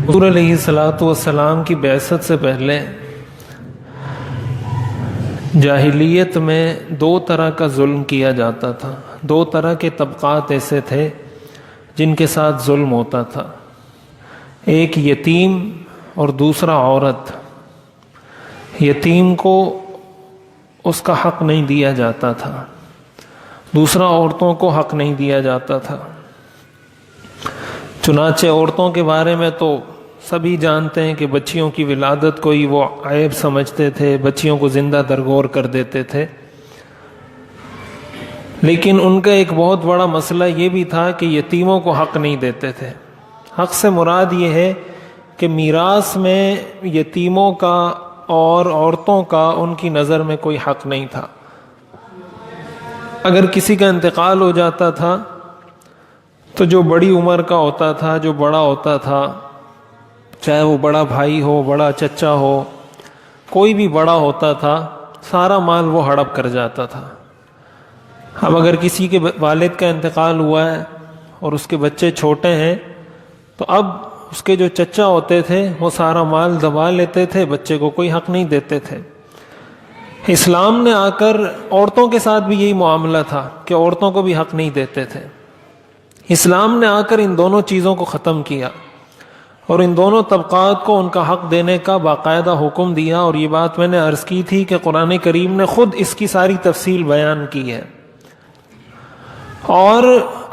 حضور علیہ الصلوۃ والسلام کی بعثت سے پہلے جاہلیت میں دو طرح کا ظلم کیا جاتا تھا. دو طرح کے طبقات ایسے تھے جن کے ساتھ ظلم ہوتا تھا. ایک یتیم اور دوسرا عورت. یتیم کو اس کا حق نہیں دیا جاتا تھا، دوسرا عورتوں کو حق نہیں دیا جاتا تھا. چنانچہ عورتوں کے بارے میں تو سبھی جانتے ہیں کہ بچیوں کی ولادت کو ہی وہ عیب سمجھتے تھے، بچیوں کو زندہ درگور کر دیتے تھے. لیکن ان کا ایک بہت بڑا مسئلہ یہ بھی تھا کہ یتیموں کو حق نہیں دیتے تھے. حق سے مراد یہ ہے کہ میراث میں یتیموں کا اور عورتوں کا ان کی نظر میں کوئی حق نہیں تھا. اگر کسی کا انتقال ہو جاتا تھا تو جو بڑی عمر کا ہوتا تھا، جو بڑا ہوتا تھا، چاہے وہ بڑا بھائی ہو، بڑا چچا ہو، کوئی بھی بڑا ہوتا تھا، سارا مال وہ ہڑپ کر جاتا تھا. اب اگر کسی کے والد کا انتقال ہوا ہے اور اس کے بچے چھوٹے ہیں تو اب اس کے جو چچا ہوتے تھے وہ سارا مال دبا لیتے تھے، بچے کو کوئی حق نہیں دیتے تھے. اسلام نے آ کر عورتوں کے ساتھ بھی یہی معاملہ تھا کہ عورتوں کو بھی حق نہیں دیتے تھے. اسلام نے آ کر ان دونوں چیزوں کو ختم کیا اور ان دونوں طبقات کو ان کا حق دینے کا باقاعدہ حکم دیا. اور یہ بات میں نے عرض کی تھی کہ قرآن کریم نے خود اس کی ساری تفصیل بیان کی ہے. اور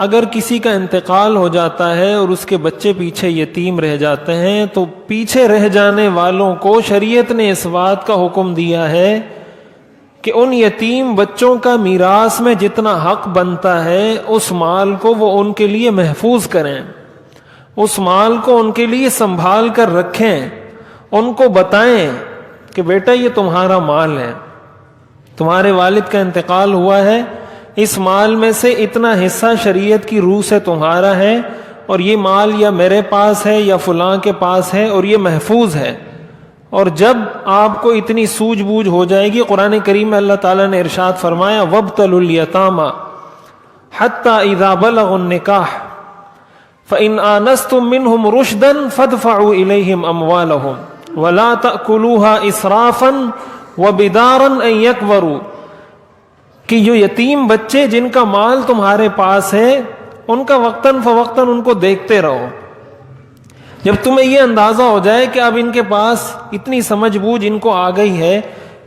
اگر کسی کا انتقال ہو جاتا ہے اور اس کے بچے پیچھے یتیم رہ جاتے ہیں تو پیچھے رہ جانے والوں کو شریعت نے اس بات کا حکم دیا ہے کہ ان یتیم بچوں کا میراث میں جتنا حق بنتا ہے اس مال کو وہ ان کے لیے محفوظ کریں، اس مال کو ان کے لیے سنبھال کر رکھیں. ان کو بتائیں کہ بیٹا یہ تمہارا مال ہے، تمہارے والد کا انتقال ہوا ہے، اس مال میں سے اتنا حصہ شریعت کی روح سے تمہارا ہے اور یہ مال یا میرے پاس ہے یا فلاں کے پاس ہے اور یہ محفوظ ہے. اور جب آپ کو اتنی سوجھ بوجھ ہو جائے گی، قرآن کریم میں اللہ تعالیٰ نے ارشاد فرمایا وَابْتَلُوا الْيَتَامَى حَتَّى إِذَا بَلَغُوا النِّكَاحَ فَإِنْ آنَسْتُم مِّنْهُمْ رُشْدًا فَادْفَعُوا إِلَيْهِمْ أَمْوَالَهُمْ وَلَا تَأْكُلُوهَا إِسْرَافًا وَبِدَارًا أَن يَكْبَرُوا. کہ جو یتیم بچے جن کا مال تمہارے پاس ہے ان کا وقتاً فوقتاً ان کو دیکھتے رہو. جب تمہیں یہ اندازہ ہو جائے کہ اب ان کے پاس اتنی سمجھ بوجھ ان کو آ گئی ہے،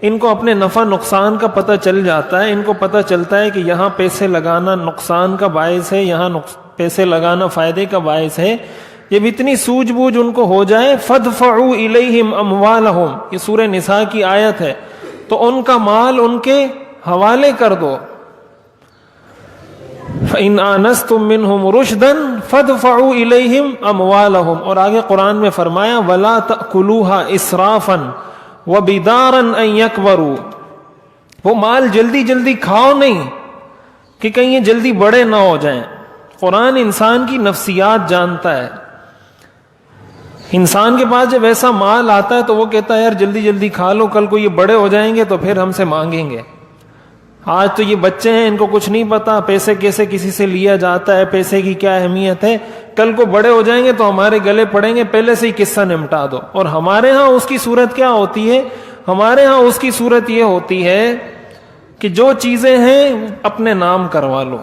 ان کو اپنے نفع نقصان کا پتہ چل جاتا ہے، ان کو پتہ چلتا ہے کہ یہاں پیسے لگانا نقصان کا باعث ہے، یہاں پیسے لگانا فائدے کا باعث ہے، جب اتنی سوجھ بوجھ ان کو ہو جائے فَادْفَعُوا إِلَيْهِمْ أَمْوَالَهُمْ، یہ سورہ نساء کی آیت ہے، تو ان کا مال ان کے حوالے کر دو. فَإِنْ آنَسْتُم مِّنْهُمْ رُشْدًا فَادْفَعُوا إِلَيْهِمْ أَمْوَالَهُمْ. اور آگے قرآن میں فرمایا وَلَا تَأْكُلُوهَا إِسْرَافًا وَبِدَارًا أَن يَكْبَرُوا. وہ مال جلدی جلدی کھاؤ نہیں کہ کہیں یہ جلدی بڑے نہ ہو جائیں. قرآن انسان کی نفسیات جانتا ہے. انسان کے پاس جب ایسا مال آتا ہے تو وہ کہتا ہے یار جلدی جلدی کھا لو، کل کو یہ بڑے ہو جائیں گے تو پھر ہم سے مانگیں گے. آج تو یہ بچے ہیں، ان کو کچھ نہیں پتا پیسے کیسے کسی سے لیا جاتا ہے، پیسے کی کیا اہمیت ہے. کل کو بڑے ہو جائیں گے تو ہمارے گلے پڑیں گے، پہلے سے ہی قصہ نمٹا دو. اور ہمارے ہاں اس کی صورت کیا ہوتی ہے؟ ہمارے ہاں اس کی صورت یہ ہوتی ہے کہ جو چیزیں ہیں اپنے نام کروا لو.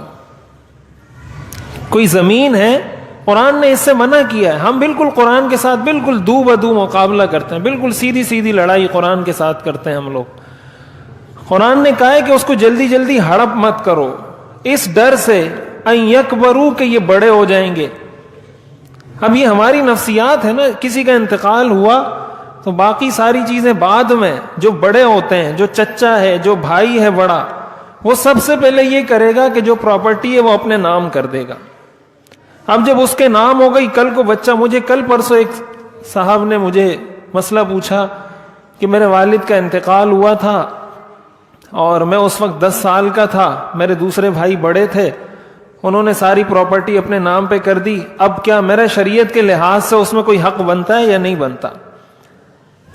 کوئی زمین ہے، قرآن نے اس سے منع کیا ہے. ہم بالکل قرآن کے ساتھ بالکل دو بدو مقابلہ کرتے ہیں، بالکل سیدھی سیدھی لڑائی قرآن کے ساتھ کرتے ہیں ہم لوگ. قرآن نے کہا ہے کہ اس کو جلدی جلدی ہڑپ مت کرو، اس ڈر سے ان یکبروا کہ یہ بڑے ہو جائیں گے. اب یہ ہماری نفسیات ہے نا، کسی کا انتقال ہوا تو باقی ساری چیزیں بعد میں، جو بڑے ہوتے ہیں، جو چچا ہے، جو بھائی ہے بڑا، وہ سب سے پہلے یہ کرے گا کہ جو پراپرٹی ہے وہ اپنے نام کر دے گا. اب جب اس کے نام ہو گئی، کل کو بچہ، مجھے کل پرسوں ایک صاحب نے مجھے مسئلہ پوچھا کہ میرے والد کا انتقال ہوا تھا اور میں اس وقت 10 سال کا تھا، میرے دوسرے بھائی بڑے تھے، انہوں نے ساری پراپرٹی اپنے نام پہ کر دی. اب کیا میرے شریعت کے لحاظ سے اس میں کوئی حق بنتا ہے یا نہیں بنتا؟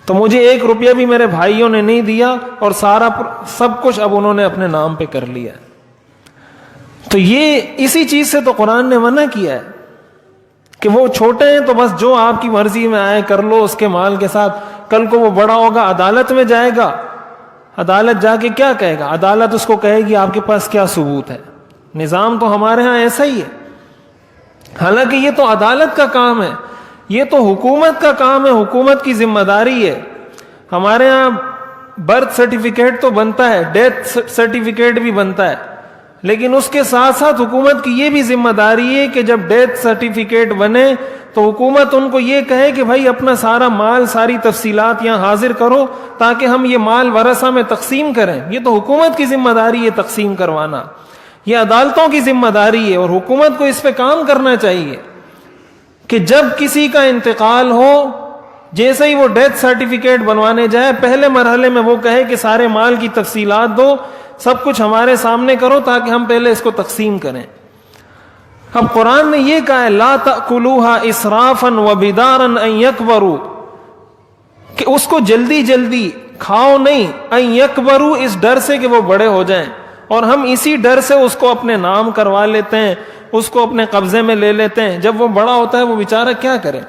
تو مجھے 1 روپیہ بھی میرے بھائیوں نے نہیں دیا اور سب کچھ اب انہوں نے اپنے نام پہ کر لیا. تو یہ اسی چیز سے تو قرآن نے منع کیا ہے. کہ وہ چھوٹے ہیں تو بس جو آپ کی مرضی میں آئے کر لو اس کے مال کے ساتھ. کل کو وہ بڑا ہوگا, عدالت میں جائے گا, عدالت جا کے کیا کہے گا؟ عدالت اس کو کہے گی آپ کے پاس کیا ثبوت ہے. نظام تو ہمارے ہاں ایسا ہی ہے. حالانکہ یہ تو عدالت کا کام ہے, یہ تو حکومت کا کام ہے, حکومت کی ذمہ داری ہے. ہمارے ہاں برتھ سرٹیفکیٹ تو بنتا ہے, ڈیتھ سرٹیفکیٹ بھی بنتا ہے, لیکن اس کے ساتھ ساتھ حکومت کی یہ بھی ذمہ داری ہے کہ جب ڈیتھ سرٹیفکیٹ بنے تو حکومت ان کو یہ کہے کہ بھائی اپنا سارا مال, ساری تفصیلات یہاں حاضر کرو تاکہ ہم یہ مال ورثہ میں تقسیم کریں. یہ تو حکومت کی ذمہ داری ہے تقسیم کروانا, یہ عدالتوں کی ذمہ داری ہے, اور حکومت کو اس پہ کام کرنا چاہیے کہ جب کسی کا انتقال ہو, جیسے ہی وہ ڈیتھ سرٹیفکیٹ بنوانے جائے پہلے مرحلے میں وہ کہے کہ سارے مال کی تفصیلات دو, سب کچھ ہمارے سامنے کرو تاکہ ہم پہلے اس کو تقسیم کریں. اب قرآن نے یہ کہا ہے لا تأکلوها اسرافا وبدارا ان یکبروا, کہ اس کو جلدی جلدی کھاؤ نہیں, ان یکبروا اس ڈر سے کہ وہ بڑے ہو جائیں, اور ہم اسی ڈر سے اس کو اپنے نام کروا لیتے ہیں, اس کو اپنے قبضے میں لے لیتے ہیں. جب وہ بڑا ہوتا ہے وہ بیچارہ کیا کرے؟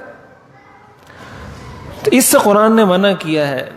تو اس سے قرآن نے منع کیا ہے.